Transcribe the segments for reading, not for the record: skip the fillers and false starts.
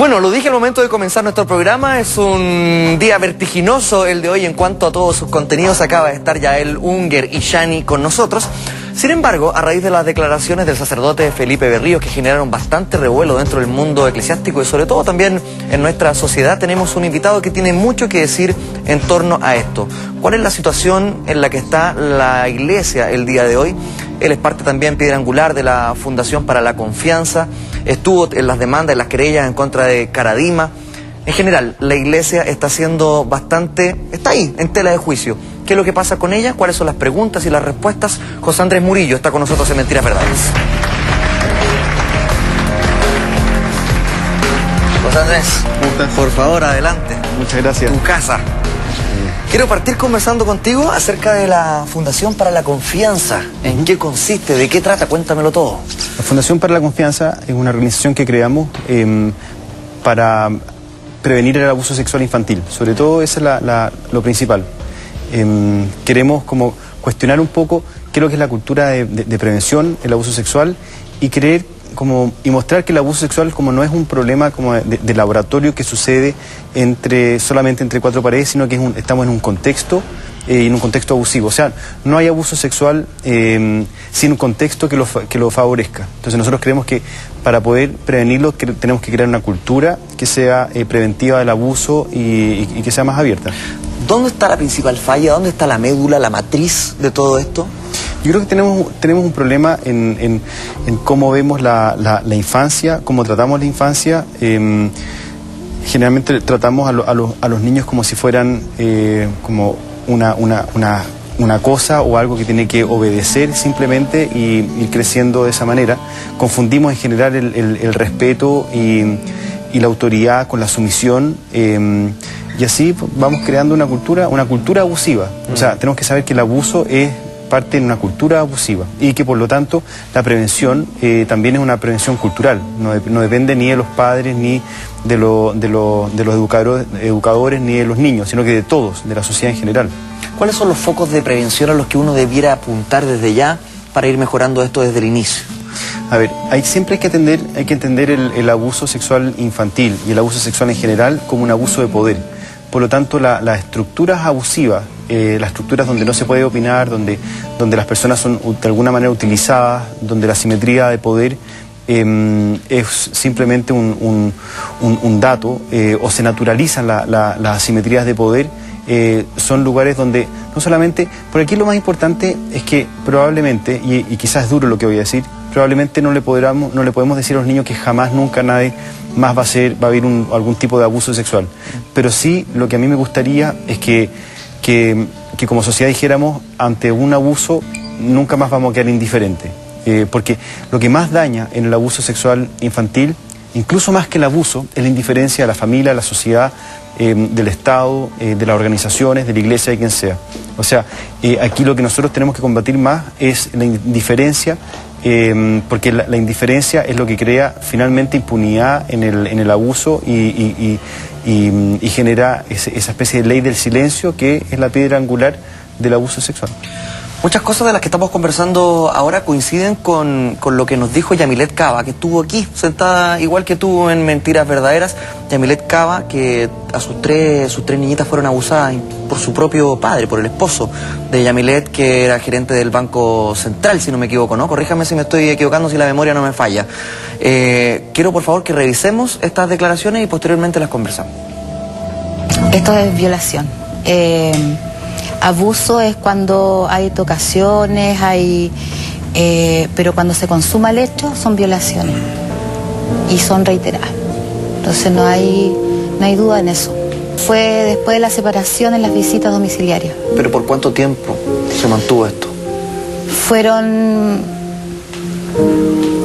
Bueno, lo dije al momento de comenzar nuestro programa, es un día vertiginoso el de hoy en cuanto a todos sus contenidos. Acaba de estar Yael Unger y Shani con nosotros. Sin embargo, a raíz de las declaraciones del sacerdote Felipe Berríos, que generaron bastante revuelo dentro del mundo eclesiástico y sobre todo también en nuestra sociedad, tenemos un invitado que tiene mucho que decir en torno a esto. ¿Cuál es la situación en la que está la Iglesia el día de hoy? Él es parte también piedra angular de la Fundación para la Confianza, estuvo en las demandas, en las querellas en contra de Caradima. En general, la Iglesia está haciendo bastante, está ahí, en tela de juicio. ¿Qué es lo que pasa con ella? ¿Cuáles son las preguntas y las respuestas? José Andrés Murillo está con nosotros en Mentiras Verdaderas. José Andrés, por favor, adelante. Muchas gracias. Tu casa. Quiero partir conversando contigo acerca de la Fundación para la Confianza. ¿En qué consiste? ¿De qué trata? Cuéntamelo todo. La Fundación para la Confianza es una organización que creamos para prevenir el abuso sexual infantil. Sobre todo eso es lo principal. Queremos como cuestionar un poco qué es lo que es la cultura de prevención, el abuso sexual, y mostrar que el abuso sexual como no es un problema como de laboratorio que sucede solamente entre cuatro paredes, sino que estamos en un contexto y en un contexto abusivo. O sea, no hay abuso sexual sin un contexto que lo favorezca. Entonces nosotros creemos que para poder prevenirlo tenemos que crear una cultura que sea preventiva del abuso y que sea más abierta. ¿Dónde está la principal falla? ¿Dónde está la médula, la matriz de todo esto? Yo creo que tenemos un problema en cómo vemos la infancia, cómo tratamos la infancia. Generalmente tratamos a los niños como si fueran como una cosa o algo que tiene que obedecer simplemente y ir creciendo de esa manera. Confundimos en general el respeto y la autoridad con la sumisión. Y así vamos creando una cultura abusiva. O sea, tenemos que saber que el abuso es parte de una cultura abusiva y que por lo tanto la prevención también es una prevención cultural. No depende ni de los padres ni de los educadores ni de los niños, sino que de todos, de la sociedad en general. ¿Cuáles son los focos de prevención a los que uno debiera apuntar desde ya para ir mejorando esto desde el inicio? A ver, siempre hay que entender el abuso sexual infantil y el abuso sexual en general como un abuso de poder. Por lo tanto, las estructuras abusivas, las estructuras donde no se puede opinar, donde las personas son de alguna manera utilizadas, donde la asimetría de poder es simplemente un dato, o se naturalizan las asimetrías de poder, son lugares donde no solamente, por aquí lo más importante es que probablemente, y quizás es duro lo que voy a decir, probablemente no le podemos decir a los niños que jamás, nunca, nadie más va a haber algún tipo de abuso sexual. Pero sí, lo que a mí me gustaría es que como sociedad dijéramos, ante un abuso nunca más vamos a quedar indiferentes. Porque lo que más daña en el abuso sexual infantil, incluso más que el abuso, es la indiferencia de la familia, de la sociedad, del Estado, de las organizaciones, de la Iglesia, de quien sea. O sea, aquí lo que nosotros tenemos que combatir más es la indiferencia, porque la indiferencia es lo que crea finalmente impunidad en el abuso y genera esa especie de ley del silencio que es la piedra angular del abuso sexual. Muchas cosas de las que estamos conversando ahora coinciden con lo que nos dijo Yamilet Cava, que estuvo aquí, sentada igual que tú en Mentiras Verdaderas. Yamilet Cava, que a sus tres niñitas fueron abusadas por su propio padre, por el esposo de Yamilet, que era gerente del Banco Central, si no me equivoco, ¿no? Corríjame si me estoy equivocando, si la memoria no me falla. Quiero, por favor, que revisemos estas declaraciones y posteriormente las conversamos. Esto es violación. Abuso es cuando hay tocaciones, pero cuando se consuma el hecho son violaciones y son reiteradas. Entonces no hay duda en eso. Fue después de la separación en las visitas domiciliarias. ¿Pero por cuánto tiempo se mantuvo esto?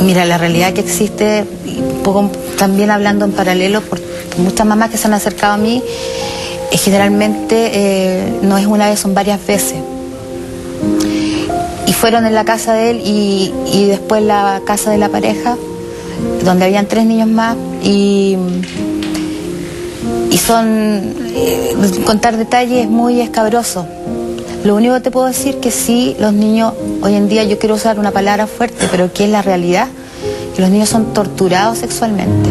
Mira, la realidad que existe, un poco también hablando en paralelo por muchas mamás que se han acercado a mí, generalmente no es una vez, son varias veces. Y fueron en la casa de él y después la casa de la pareja, donde habían 3 niños más, y contar detalles es muy escabroso. Lo único que te puedo decir que sí, los niños, hoy en día, yo quiero usar una palabra fuerte, pero que es la realidad, que los niños son torturados sexualmente.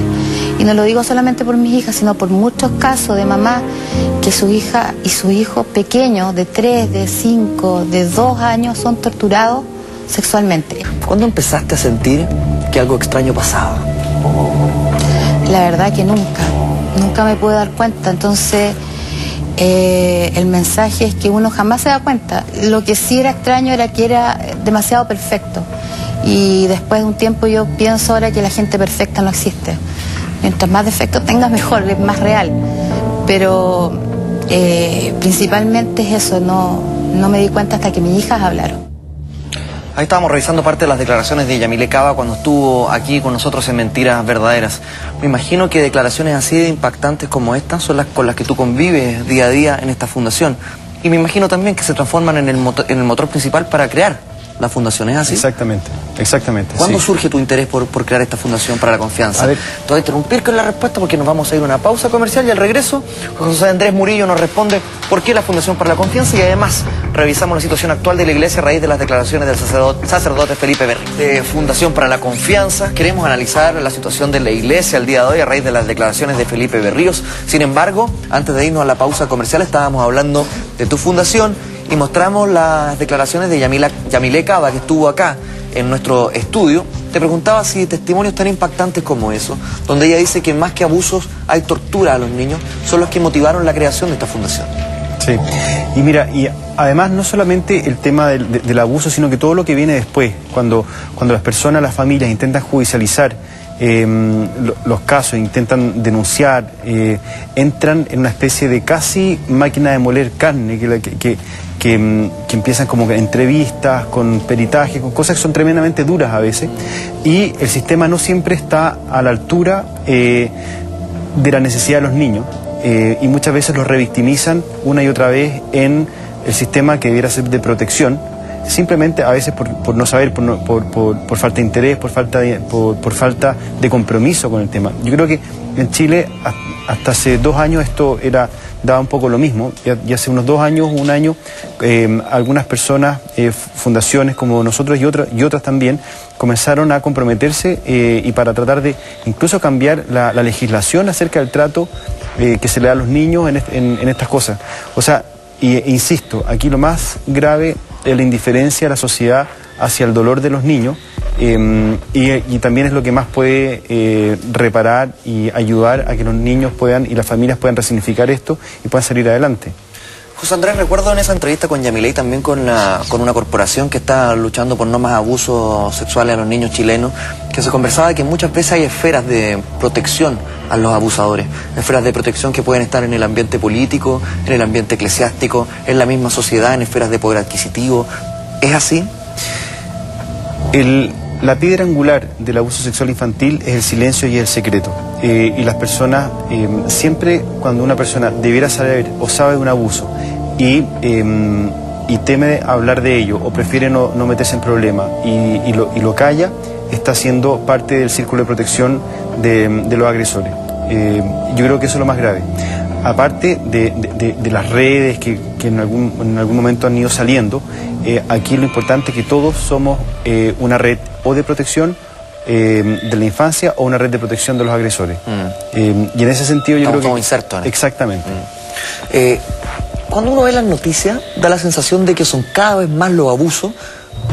Y no lo digo solamente por mis hijas, sino por muchos casos de mamás que su hija y su hijo pequeños, de 3, de 5, de 2 años, son torturados sexualmente. ¿Cuándo empezaste a sentir que algo extraño pasaba? La verdad que nunca me pude dar cuenta. Entonces, el mensaje es que uno jamás se da cuenta. Lo que sí era extraño era que era demasiado perfecto. Y después de un tiempo yo pienso ahora que la gente perfecta no existe. Mientras más defectos tengas, mejor, es más real. Pero principalmente es eso, no me di cuenta hasta que mis hijas hablaron. Ahí estábamos revisando parte de las declaraciones de Yamile Cava cuando estuvo aquí con nosotros en Mentiras Verdaderas. Me imagino que declaraciones así de impactantes como estas son las con las que tú convives día a día en esta fundación. Y me imagino también que se transforman en el motor principal para crear la fundación, ¿es así? Exactamente. ¿Cuándo sí. surge tu interés por crear esta fundación para la confianza? A ver. Te voy a interrumpir con la respuesta porque nos vamos a ir a una pausa comercial y al regreso José Andrés Murillo nos responde por qué la Fundación para la Confianza y además revisamos la situación actual de la Iglesia a raíz de las declaraciones del sacerdote Felipe Berrío. De Fundación para la Confianza queremos analizar la situación de la Iglesia el día de hoy a raíz de las declaraciones de Felipe Berríos. Sin embargo, antes de irnos a la pausa comercial estábamos hablando de tu fundación y mostramos las declaraciones de Yamile Cava, que estuvo acá en nuestro estudio. Te preguntaba si testimonios tan impactantes como eso, donde ella dice que más que abusos hay tortura a los niños, son los que motivaron la creación de esta fundación. Sí, y mira, y además no solamente el tema del abuso, sino que todo lo que viene después, cuando las personas, las familias intentan judicializar los casos, intentan denunciar, entran en una especie de casi máquina de moler carne, que empiezan como entrevistas, con peritaje, con cosas que son tremendamente duras a veces, y el sistema no siempre está a la altura de la necesidad de los niños, y muchas veces los revictimizan una y otra vez en el sistema que debiera ser de protección, simplemente a veces por no saber, por falta de interés, por falta de compromiso con el tema. Yo creo que en Chile hasta hace 2 años esto daba un poco lo mismo, y hace unos 2 años, 1 año, algunas personas, fundaciones como nosotros y otras también, comenzaron a comprometerse y para tratar de incluso cambiar la legislación acerca del trato que se le da a los niños en estas cosas. O sea, insisto, aquí lo más grave es la indiferencia de la sociedad hacia el dolor de los niños, y también es lo que más puede reparar y ayudar a que los niños puedan y las familias puedan resignificar esto y puedan salir adelante. José Andrés, recuerdo en esa entrevista con Yamile y también con una corporación que está luchando por no más abusos sexuales a los niños chilenos, que se conversaba de que muchas veces hay esferas de protección a los abusadores, esferas de protección que pueden estar en el ambiente político, en el ambiente eclesiástico, en la misma sociedad, en esferas de poder adquisitivo. ¿Es así? La piedra angular del abuso sexual infantil es el silencio y el secreto. Y las personas, siempre cuando una persona debiera saber o sabe de un abuso y teme hablar de ello o prefiere no meterse en problemas y lo calla, está siendo parte del círculo de protección de los agresores. Yo creo que eso es lo más grave. Aparte de las redes que en algún momento han ido saliendo, aquí lo importante es que todos somos una red o de protección de la infancia o una red de protección de los agresores. Y en ese sentido yo creo que... insertos, ¿no? Exactamente. Cuando uno ve las noticias, da la sensación de que son cada vez más los abusos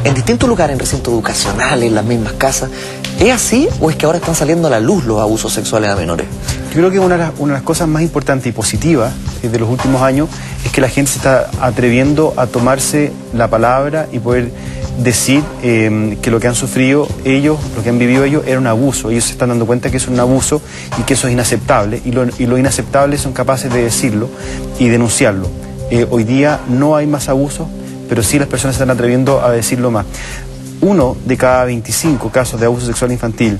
en distintos lugares, en recintos educacionales, en las mismas casas. ¿Es así o es que ahora están saliendo a la luz los abusos sexuales a menores? Yo creo que una de las cosas más importantes y positivas de los últimos años es que la gente se está atreviendo a tomarse la palabra y poder decir que lo que han sufrido ellos, lo que han vivido ellos, era un abuso. Ellos se están dando cuenta que es un abuso y que eso es inaceptable. Y lo inaceptable son capaces de decirlo y denunciarlo. Hoy día no hay más abusos, pero sí las personas se están atreviendo a decirlo más. 1 de cada 25 casos de abuso sexual infantil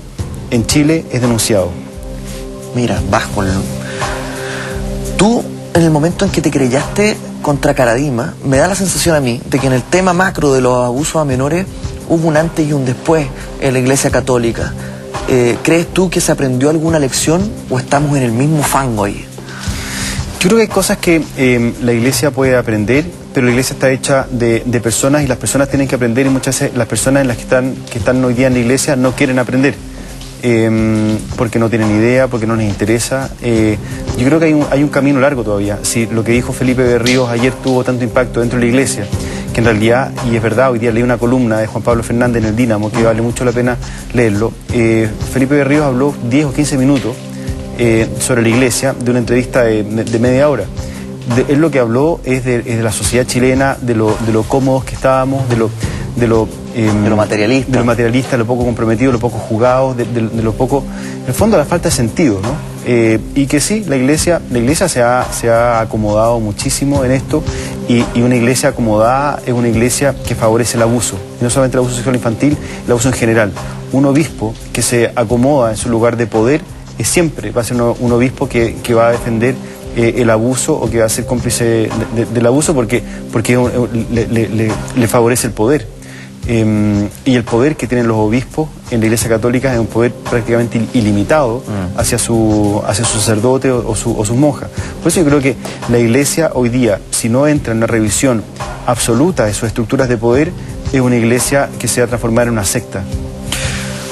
en Chile es denunciado. Mira, vas con... Tú, en el momento en que te querellaste contra Caradima, me da la sensación a mí de que en el tema macro de los abusos a menores hubo un antes y un después en la Iglesia Católica. ¿Crees tú que se aprendió alguna lección o estamos en el mismo fango ahí? Yo creo que hay cosas que la Iglesia puede aprender, pero la Iglesia está hecha de personas y las personas tienen que aprender, y muchas veces las personas que están hoy día en la Iglesia no quieren aprender. porque no tienen idea, porque no les interesa. Yo creo que hay un camino largo todavía. Si lo que dijo Felipe Berríos ayer tuvo tanto impacto dentro de la iglesia, que en realidad, y es verdad, hoy día leí una columna de Juan Pablo Fernández en el Dínamo, que vale mucho la pena leerlo. Felipe Berríos habló 10 o 15 minutos sobre la iglesia, de una entrevista de media hora. Él lo que habló es de la sociedad chilena, de lo cómodos que estábamos, de lo materialista, lo poco comprometido, lo poco jugado, de lo poco, en el fondo, la falta de sentido, ¿no? Y que sí, la iglesia se ha acomodado muchísimo en esto, y una iglesia acomodada es una iglesia que favorece el abuso, y no solamente el abuso sexual infantil, el abuso en general. Un obispo que se acomoda en su lugar de poder siempre va a ser un obispo que va a defender el abuso, o que va a ser cómplice del abuso porque le favorece el poder. Y el poder que tienen los obispos en la Iglesia Católica es un poder prácticamente ilimitado hacia su sacerdote o sus monjas. Por eso yo creo que la Iglesia hoy día, si no entra en una revisión absoluta de sus estructuras de poder, es una Iglesia que se va a transformar en una secta.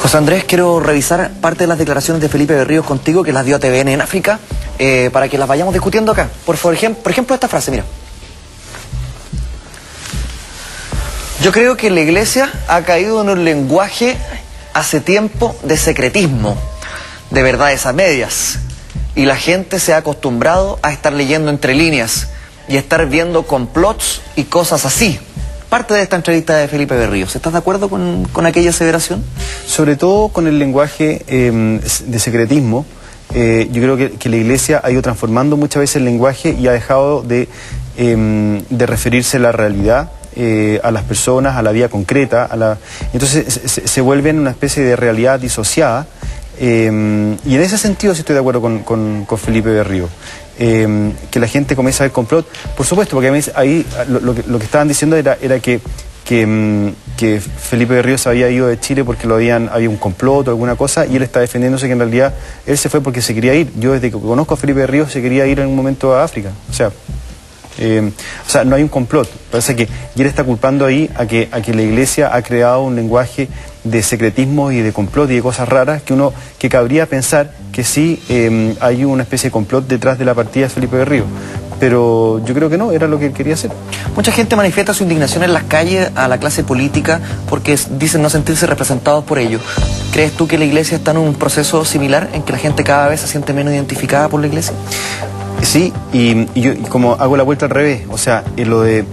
José Andrés, quiero revisar parte de las declaraciones de Felipe Berríos contigo, que las dio a TVN en África, para que las vayamos discutiendo acá. Por ejemplo, esta frase, mira. Yo creo que la iglesia ha caído en un lenguaje hace tiempo de secretismo, de verdades a medias, y la gente se ha acostumbrado a estar leyendo entre líneas y a estar viendo complots y cosas así. Parte de esta entrevista de Felipe Berríos. ¿Estás de acuerdo con aquella aseveración? Sobre todo con el lenguaje de secretismo. Yo creo que la iglesia ha ido transformando muchas veces el lenguaje y ha dejado de referirse a la realidad, a las personas, a la vida concreta. Entonces se vuelven una especie de realidad disociada. Y en ese sentido sí estoy de acuerdo con Felipe Berríos. Que la gente comienza a ver complot, por supuesto, porque ahí lo que estaban diciendo era que Felipe Berríos había ido de Chile porque había un complot o alguna cosa, y él está defendiéndose que en realidad él se fue porque se quería ir. Yo desde que conozco a Felipe Berríos se quería ir en un momento a África. O sea, no hay un complot. Parece que y él está culpando ahí a que la iglesia ha creado un lenguaje de secretismo y de complot y de cosas raras que cabría pensar que sí hay una especie de complot detrás de la partida de Felipe Berríos. Pero yo creo que no, era lo que él quería hacer. Mucha gente manifiesta su indignación en las calles a la clase política porque dicen no sentirse representados por ello. ¿Crees tú que la iglesia está en un proceso similar en que la gente cada vez se siente menos identificada por la iglesia? Sí, y yo como hago la vuelta al revés, o sea, lo de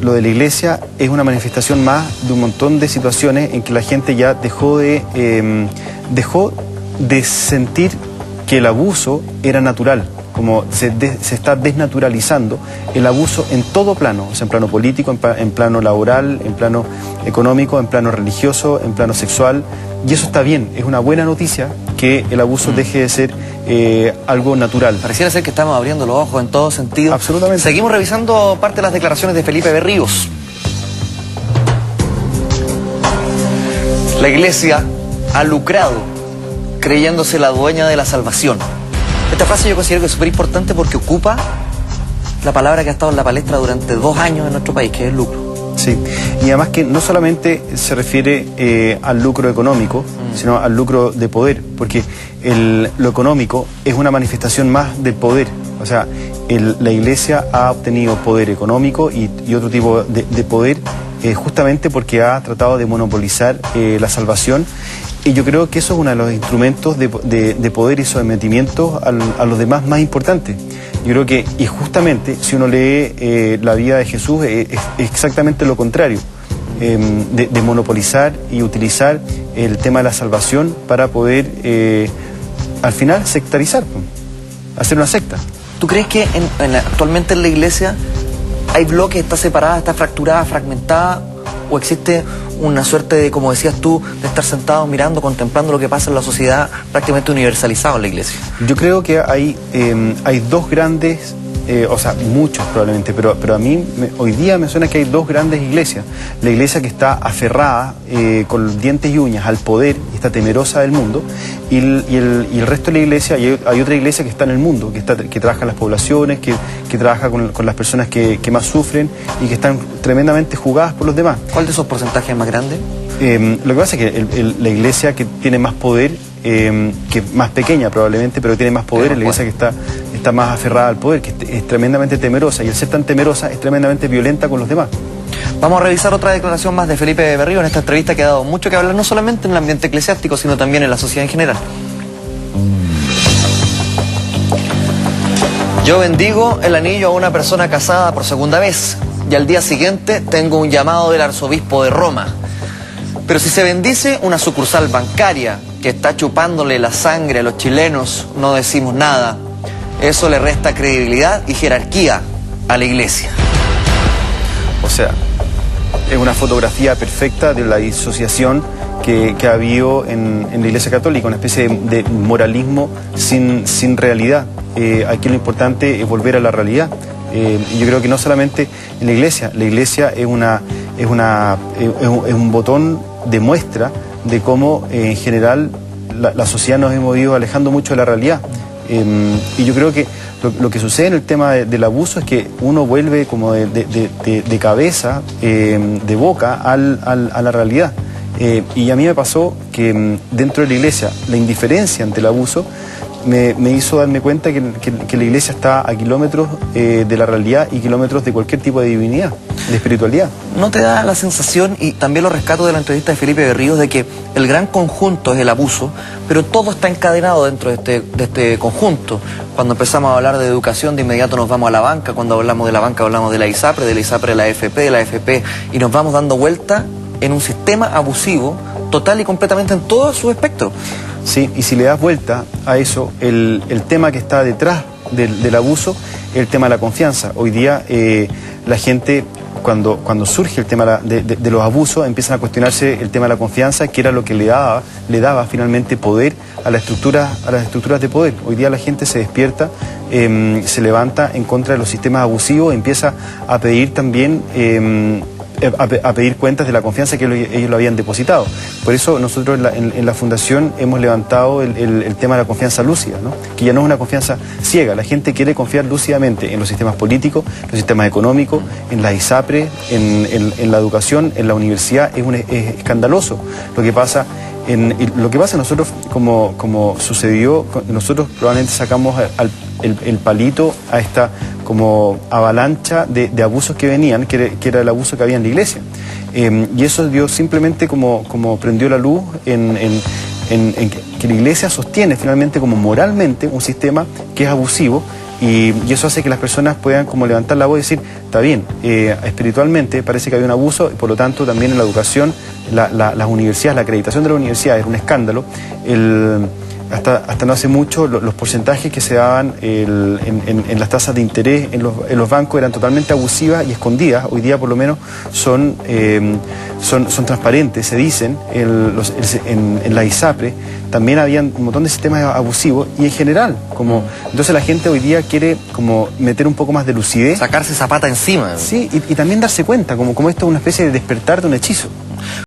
la iglesia es una manifestación más de un montón de situaciones en que la gente ya dejó de sentir que el abuso era natural, como se está desnaturalizando el abuso en todo plano, o sea, en plano político, en plano laboral, en plano económico, en plano religioso, en plano sexual, y eso está bien, es una buena noticia que el abuso deje de ser algo natural. Pareciera ser que estamos abriendo los ojos en todo sentido. Absolutamente. Seguimos revisando parte de las declaraciones de Felipe Berríos. La iglesia ha lucrado creyéndose la dueña de la salvación. Esta frase yo considero que es súper importante porque ocupa la palabra que ha estado en la palestra durante 2 años en nuestro país, que es el lucro. Sí, y además que no solamente se refiere al lucro económico, sino al lucro de poder, porque lo económico es una manifestación más del poder. O sea, la iglesia ha obtenido poder económico y otro tipo de poder justamente porque ha tratado de monopolizar la salvación. Y yo creo que eso es uno de los instrumentos de poder y sometimiento a los demás más importantes. Yo creo que, y justamente, si uno lee la vida de Jesús, es exactamente lo contrario, de monopolizar y utilizar el tema de la salvación para poder, al final, sectarizar, hacer una secta. ¿Tú crees que actualmente en la iglesia hay bloques, está separada, está fracturada, fragmentada, o existe una suerte de, como decías tú, de estar sentado mirando, contemplando lo que pasa en la sociedad, prácticamente universalizado en la iglesia? Yo creo que hay 2 grandes, o sea, muchos probablemente, pero a mí hoy día me suena que hay 2 grandes iglesias. La iglesia que está aferrada con dientes y uñas al poder y está temerosa del mundo, y el resto de la iglesia, hay otra iglesia que está en el mundo, que trabaja en las poblaciones, que trabaja con las personas que más sufren y que están tremendamente jugadas por los demás. ¿Cuál de esos porcentajes es más grande? Lo que pasa es que la iglesia que tiene más poder que es más pequeña probablemente, pero tiene más poder, es la iglesia que está más aferrada al poder, que es tremendamente temerosa, y al ser tan temerosa es tremendamente violenta con los demás. Vamos a revisar otra declaración más de Felipe Berrío en esta entrevista que ha dado mucho que hablar, no solamente en el ambiente eclesiástico, sino también en la sociedad en general. Yo bendigo el anillo a una persona casada por segunda vez y al día siguiente tengo un llamado del arzobispo de Roma. Pero si se bendice una sucursal bancaria que está chupándole la sangre a los chilenos, no decimos nada. Eso le resta credibilidad y jerarquía a la iglesia. O sea, es una fotografía perfecta de la disociación que ha habido en la Iglesia Católica, una especie de moralismo sin realidad. Aquí lo importante es volver a la realidad. Y yo creo que no solamente en la iglesia es un botón de muestra de cómo en general la sociedad nos hemos ido alejando mucho de la realidad. Y yo creo que lo que sucede en el tema del abuso es que uno vuelve como de cabeza, de boca a la realidad. Y a mí me pasó que dentro de la iglesia la indiferencia ante el abuso me hizo darme cuenta que la iglesia está a kilómetros de la realidad y kilómetros de cualquier tipo de divinidad, de espiritualidad. ¿No te da la sensación, y también lo rescato de la entrevista de Felipe Berrío, de que el gran conjunto es el abuso, pero todo está encadenado dentro de este conjunto? Cuando empezamos a hablar de educación, de inmediato nos vamos a la banca, cuando hablamos de la banca hablamos de la ISAPRE de la AFP, de la AFP, y nos vamos dando vuelta en un sistema abusivo total y completamente en todos sus aspectos. Sí, y si le das vuelta a eso, el tema que está detrás del abuso es el tema de la confianza. Hoy día la gente, cuando surge el tema de los abusos, empiezan a cuestionarse el tema de la confianza, que era lo que le daba finalmente poder a las estructuras de poder. Hoy día la gente se despierta, se levanta en contra de los sistemas abusivos, empieza a pedir también a pedir cuentas de la confianza que ellos lo habían depositado. Por eso nosotros en la Fundación hemos levantado el tema de la confianza lúcida, ¿no? Que ya no es una confianza ciega. La gente quiere confiar lúcidamente en los sistemas políticos, los sistemas económicos, en la ISAPRE, en la educación, en la universidad. Es escandaloso lo que pasa. Nosotros, como sucedió, nosotros probablemente sacamos el palito a esta como avalancha de abusos que venían, que era el abuso que había en la iglesia. Y eso dio simplemente como prendió la luz en que la iglesia sostiene finalmente como moralmente un sistema que es abusivo, y eso hace que las personas puedan como levantar la voz y decir, está bien, espiritualmente parece que había un abuso, y por lo tanto también en la educación, las universidades, la acreditación de las universidades era un escándalo. Hasta no hace mucho los porcentajes que se daban en las tasas de interés en los bancos eran totalmente abusivas y escondidas. Hoy día por lo menos son transparentes, se dicen. En la ISAPRE también habían un montón de sistemas abusivos, y en general, entonces la gente hoy día quiere como meter un poco más de lucidez. Sacarse esa pata encima. Sí, y también darse cuenta, como esto es una especie de despertar de un hechizo.